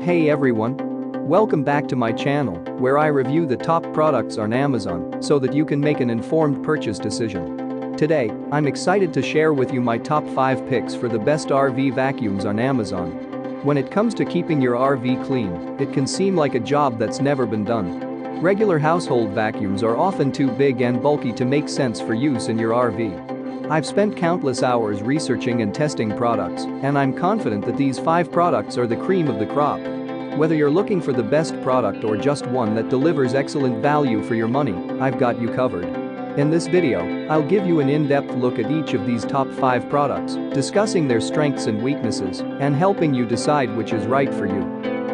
Hey everyone! Welcome back to my channel, where I review the top products on Amazon so that you can make an informed purchase decision. Today, I'm excited to share with you my top 5 picks for the best RV vacuums on Amazon. When it comes to keeping your RV clean, it can seem like a job that's never been done. Regular household vacuums are often too big and bulky to make sense for use in your RV. I've spent countless hours researching and testing products, and I'm confident that these 5 products are the cream of the crop. Whether you're looking for the best product or just one that delivers excellent value for your money, I've got you covered. In this video, I'll give you an in-depth look at each of these top 5 products, discussing their strengths and weaknesses, and helping you decide which is right for you.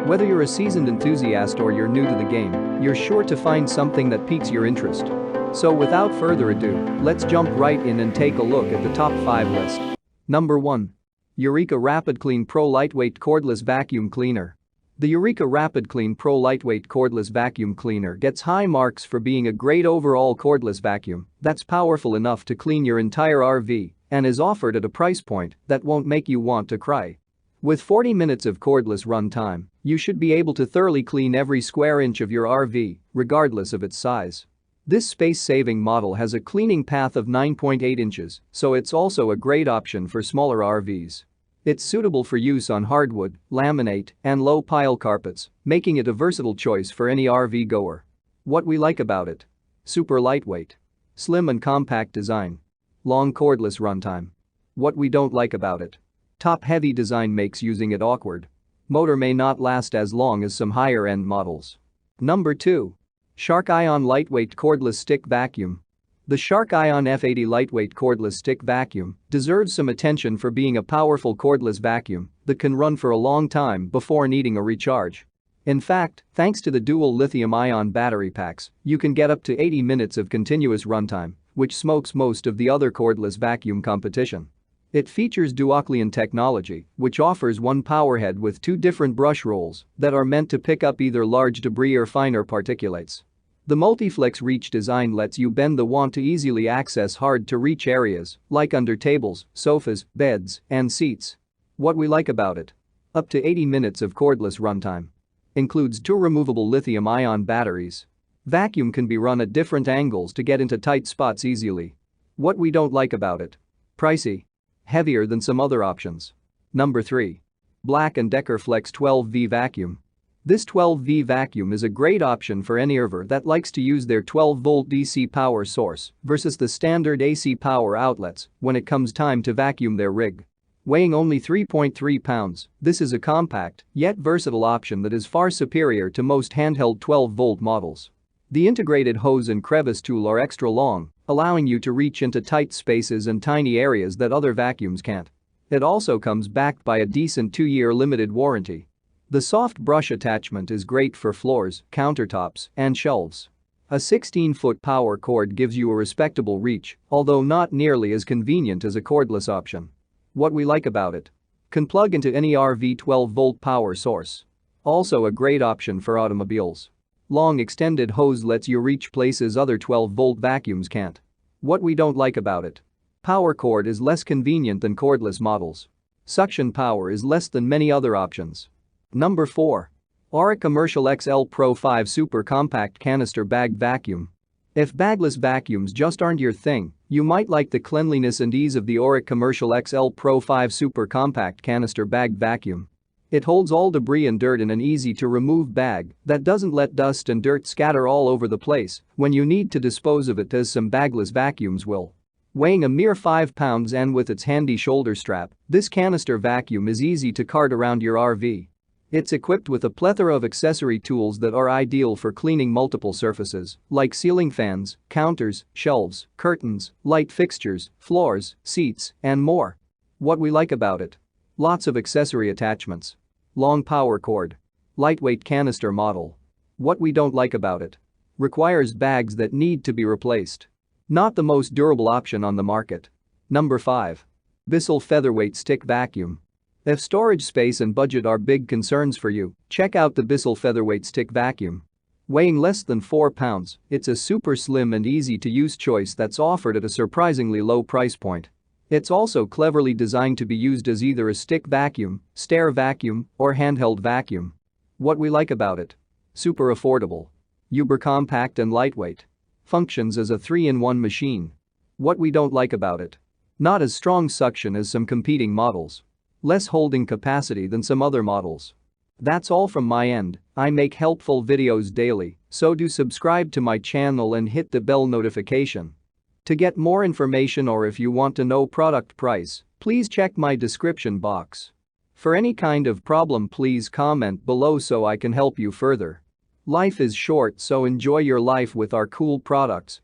Whether you're a seasoned enthusiast or you're new to the game, you're sure to find something that piques your interest. So without further ado, let's jump right in and take a look at the top 5 list. Number 1. Eureka Rapid Clean Pro Lightweight Cordless Vacuum Cleaner. The Eureka Rapid Clean Pro Lightweight Cordless Vacuum Cleaner gets high marks for being a great overall cordless vacuum that's powerful enough to clean your entire RV and is offered at a price point that won't make you want to cry. With 40 minutes of cordless run time, you should be able to thoroughly clean every square inch of your RV, regardless of its size. This space-saving model has a cleaning path of 9.8 inches, so it's also a great option for smaller RVs. It's suitable for use on hardwood, laminate, and low-pile carpets, making it a versatile choice for any RV goer. What we like about it: super lightweight, slim and compact design, long cordless runtime. What we don't like about it: top-heavy design makes using it awkward. Motor may not last as long as some higher-end models. Number 2. Shark Ion Lightweight Cordless Stick Vacuum. The Shark Ion F80 Lightweight Cordless Stick Vacuum deserves some attention for being a powerful cordless vacuum that can run for a long time before needing a recharge. In fact, thanks to the dual lithium-ion battery packs, you can get up to 80 minutes of continuous runtime, which smokes most of the other cordless vacuum competition. It features Duoclean technology, which offers one powerhead with 2 different brush rolls that are meant to pick up either large debris or finer particulates. The Multiflex Reach design lets you bend the wand to easily access hard-to-reach areas like under tables, sofas, beds, and seats. What we like about it: up to 80 minutes of cordless runtime. Includes 2 removable lithium-ion batteries. Vacuum can be run at different angles to get into tight spots easily. What we don't like about it: pricey. Heavier than some other options. Number 3. Black & Decker Flex 12V Vacuum. This 12V vacuum is a great option for any RVer that likes to use their 12-volt DC power source versus the standard AC power outlets when it comes time to vacuum their rig. Weighing only 3.3 pounds, this is a compact yet versatile option that is far superior to most handheld 12-volt models. The integrated hose and crevice tool are extra long, allowing you to reach into tight spaces and tiny areas that other vacuums can't. It also comes backed by a decent 2-year limited warranty. The soft brush attachment is great for floors, countertops, and shelves. A 16-foot power cord gives you a respectable reach, although not nearly as convenient as a cordless option. What we like about it: can plug into any RV 12-volt power source. Also a great option for automobiles. Long extended hose lets you reach places other 12-volt vacuums can't. What we don't like about it: power cord is less convenient than cordless models. Suction power is less than many other options. Number 4. Aura Commercial XL Pro 5 Super Compact Canister Bag Vacuum. If bagless vacuums just aren't your thing, you might like the cleanliness and ease of the Aura Commercial XL Pro 5 Super Compact Canister Bag Vacuum. It holds all debris and dirt in an easy-to-remove bag that doesn't let dust and dirt scatter all over the place when you need to dispose of it, as some bagless vacuums will. Weighing a mere 5 pounds and with its handy shoulder strap, this canister vacuum is easy to cart around your RV. It's equipped with a plethora of accessory tools that are ideal for cleaning multiple surfaces, like ceiling fans, counters, shelves, curtains, light fixtures, floors, seats, and more. What we like about it: lots of accessory attachments. Long power cord. Lightweight canister model. What we don't like about it: requires bags that need to be replaced. Not the most durable option on the market. Number 5. Bissell Featherweight Stick Vacuum. If storage space and budget are big concerns for you, check out the Bissell Featherweight Stick Vacuum. Weighing less than 4 pounds, it's a super slim and easy-to-use choice that's offered at a surprisingly low price point. It's also cleverly designed to be used as either a stick vacuum, stair vacuum, or handheld vacuum. What we like about it. Super affordable. Uber compact and lightweight. Functions as a 3-in-1 machine. What we don't like about it. Not as strong suction as some competing models. Less holding capacity than some other models. That's all from my end. I make helpful videos daily, so do subscribe to my channel and hit the bell notification. To get more information or if you want to know product price, please check my description box. For any kind of problem, please comment below so I can help you further. Life is short, so enjoy your life with our cool products.